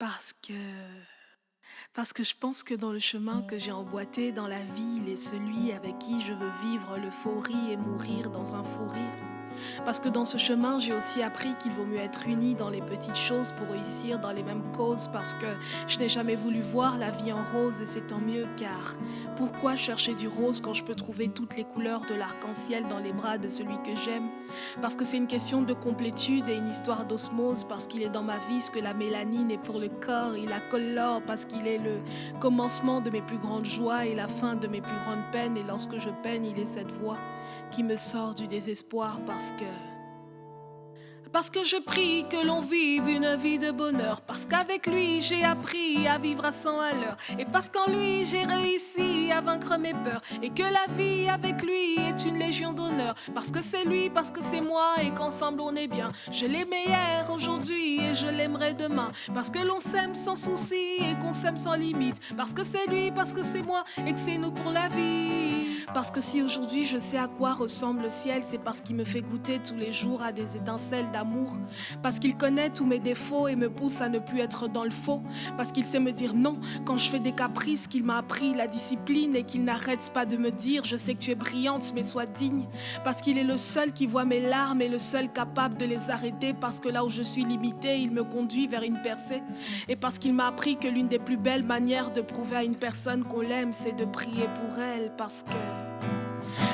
Parce que... Parce que je pense que dans le chemin que j'ai emboîté dans la vie, il est celui avec qui je veux vivre l'euphorie et mourir dans un fou rire. Parce que dans ce chemin, j'ai aussi appris qu'il vaut mieux être unis dans les petites choses pour réussir dans les mêmes causes. Parce que je n'ai jamais voulu voir la vie en rose et c'est tant mieux car pourquoi chercher du rose quand je peux trouver toutes les couleurs de l'arc-en-ciel dans les bras de celui que j'aime? Parce que c'est une question de complétude et une histoire d'osmose. Parce qu'il est dans ma vie ce que la mélanine est pour le corps. Il la colore parce qu'il est le commencement de mes plus grandes joies et la fin de mes plus grandes peines. Et lorsque je peine, il est cette voix qui me sort du désespoir parce que je prie que l'on vive une vie de bonheur. Parce qu'avec lui j'ai appris à vivre à 100 à l'heure. Et parce qu'en lui j'ai réussi à vaincre mes peurs. Et que la vie avec lui est une légion d'honneur. Parce que c'est lui, parce que c'est moi et qu'ensemble on est bien. Je l'aimais hier, aujourd'hui et je l'aimerai demain. Parce que l'on s'aime sans souci et qu'on s'aime sans limite. Parce que c'est lui, parce que c'est moi et que c'est nous pour la vie. Parce que si aujourd'hui je sais à quoi ressemble le ciel, c'est parce qu'il me fait goûter tous les jours à des étincelles d'amour. Parce qu'il connaît tous mes défauts et me pousse à ne plus être dans le faux. Parce qu'il sait me dire non quand je fais des caprices, qu'il m'a appris la discipline et qu'il n'arrête pas de me dire je sais que tu es brillante mais sois digne. Parce qu'il est le seul qui voit mes larmes et le seul capable de les arrêter. Parce que là où je suis limitée, il me conduit vers une percée. Et parce qu'il m'a appris que l'une des plus belles manières de prouver à une personne qu'on l'aime, c'est de prier pour elle.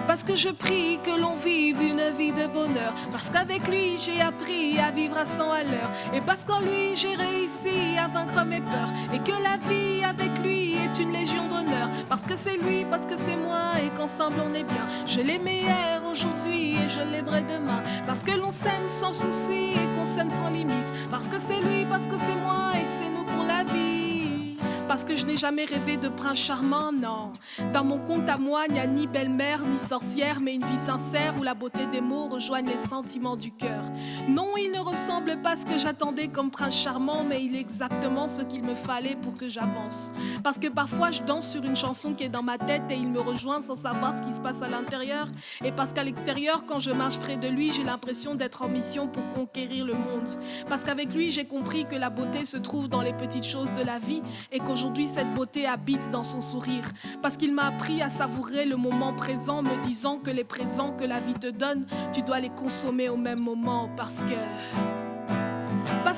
Parce que je prie que l'on vive une vie de bonheur. Parce qu'avec lui j'ai appris à vivre à 100 à l'heure. Et parce qu'en lui j'ai réussi à vaincre mes peurs. Et que la vie avec lui est une légion d'honneur. Parce que c'est lui, parce que c'est moi et qu'ensemble on est bien. Je l'aimais hier, aujourd'hui et je l'aimerai demain. Parce que l'on s'aime sans souci et qu'on s'aime sans limite. Parce que c'est lui, parce que c'est moi et que c'est nous pour la vie. Parce que je n'ai jamais rêvé de prince charmant, non. Dans mon conte à moi, il n'y a ni belle-mère, ni sorcière, mais une vie sincère où la beauté des mots rejoigne les sentiments du cœur. Non, il ne ressemble pas à ce que j'attendais comme prince charmant, mais il est exactement ce qu'il me fallait pour que j'avance. Parce que parfois, je danse sur une chanson qui est dans ma tête et il me rejoint sans savoir ce qui se passe à l'intérieur. Et parce qu'à l'extérieur, quand je marche près de lui, j'ai l'impression d'être en mission pour conquérir le monde. Parce qu'avec lui, j'ai compris que la beauté se trouve dans les petites choses de la vie et qu'aujourd'hui, cette beauté habite dans son sourire. Parce qu'il m'a appris à savourer le moment présent, me disant que les présents que la vie te donne, tu dois les consommer au même moment. Parce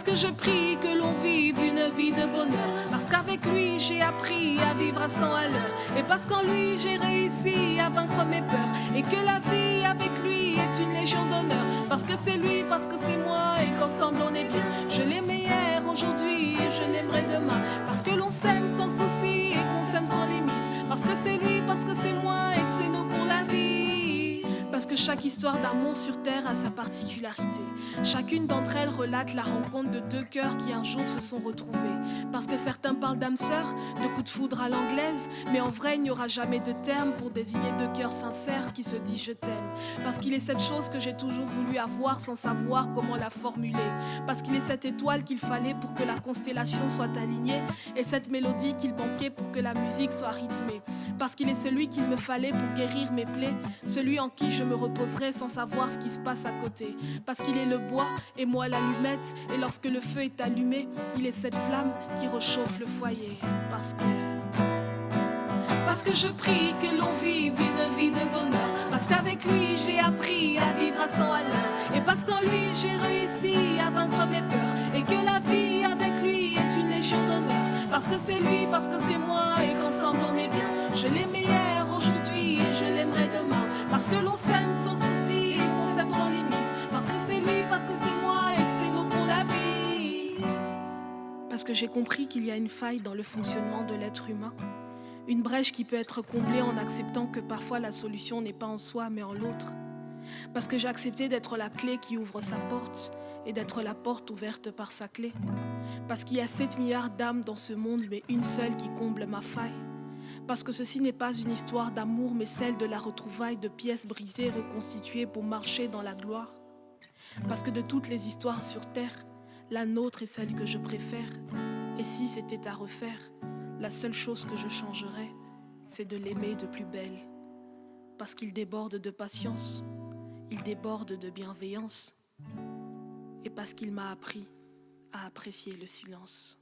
que je prie que l'on vive une vie de bonheur. Parce qu'avec lui j'ai appris à vivre à 100 à l'heure. Et parce qu'en lui j'ai réussi à vaincre mes peurs. Et que la vie avec lui est une légion d'honneur. Parce que c'est lui, parce que c'est moi et qu'ensemble on est bien. Je l'aimais hier, aujourd'hui et je l'aimerai demain. Parce que l'on s'aime sans souci et qu'on s'aime sans limite. Parce que c'est lui, parce que c'est moi et que c'est nous pour la vie. Parce que chaque histoire d'amour sur terre a sa particularité. Chacune d'entre elles relate la rencontre de deux cœurs qui un jour se sont retrouvés. Parce que certains parlent d'âme sœur, de coup de foudre à l'anglaise, mais en vrai il n'y aura jamais de terme pour désigner deux cœurs sincères qui se disent je t'aime. Parce qu'il est cette chose que j'ai toujours voulu avoir sans savoir comment la formuler. Parce qu'il est cette étoile qu'il fallait pour que la constellation soit alignée et cette mélodie qu'il manquait pour que la musique soit rythmée. Parce qu'il est celui qu'il me fallait pour guérir mes plaies, celui en qui je me reposerai sans savoir ce qui se passe à côté. Parce qu'il est le bois et moi l'allumette, et lorsque le feu est allumé, il est cette flamme qui réchauffe le foyer. Parce que je prie que l'on vive une vie de bonheur. Parce qu'avec lui j'ai appris à vivre à 100 à l'heure. Et parce qu'en lui j'ai réussi à vaincre mes peurs. Et que la vie avec lui est une légion d'honneur. Parce que c'est lui, parce que c'est moi et qu'ensemble on est bien. Je l'aimais hier, aujourd'hui et je l'aimerai demain. Parce que l'on s'aime sans souci et qu'on s'aime sans limite. Parce que c'est lui, parce que c'est moi et que c'est nous pour la vie. Parce que j'ai compris qu'il y a une faille dans le fonctionnement de l'être humain. Une brèche qui peut être comblée en acceptant que parfois la solution n'est pas en soi mais en l'autre. Parce que j'ai accepté d'être la clé qui ouvre sa porte et d'être la porte ouverte par sa clé. Parce qu'il y a 7 milliards d'âmes dans ce monde mais une seule qui comble ma faille. Parce que ceci n'est pas une histoire d'amour mais celle de la retrouvaille de pièces brisées reconstituées pour marcher dans la gloire. Parce que de toutes les histoires sur terre, la nôtre est celle que je préfère. Et si c'était à refaire, la seule chose que je changerais, c'est de l'aimer de plus belle. Parce qu'il déborde de patience, il déborde de bienveillance. Et parce qu'il m'a appris à apprécier le silence.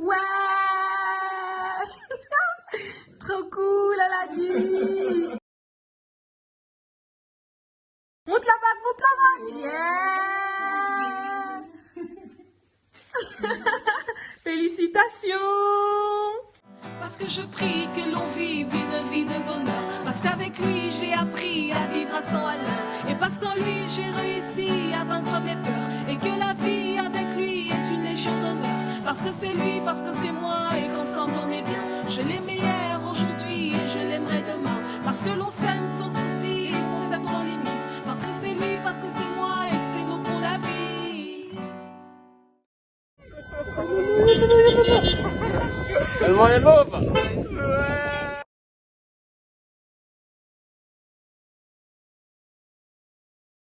Ouais. Trop cool, elle a dit. Monte la bague, monte la bague. Yeah. Félicitations. Parce que je prie que l'on vive une vie de bonheur. Parce qu'avec lui j'ai appris à vivre à 100 à l'heure. Et parce qu'en lui j'ai réussi à vaincre mes peurs. Et que la vie avec lui est une légion d'honneur. Parce que c'est lui, parce que c'est moi et qu'ensemble on est bien. Je l'aimais hier, aujourd'hui et je l'aimerai demain. Parce que l'on s'aime sans souci.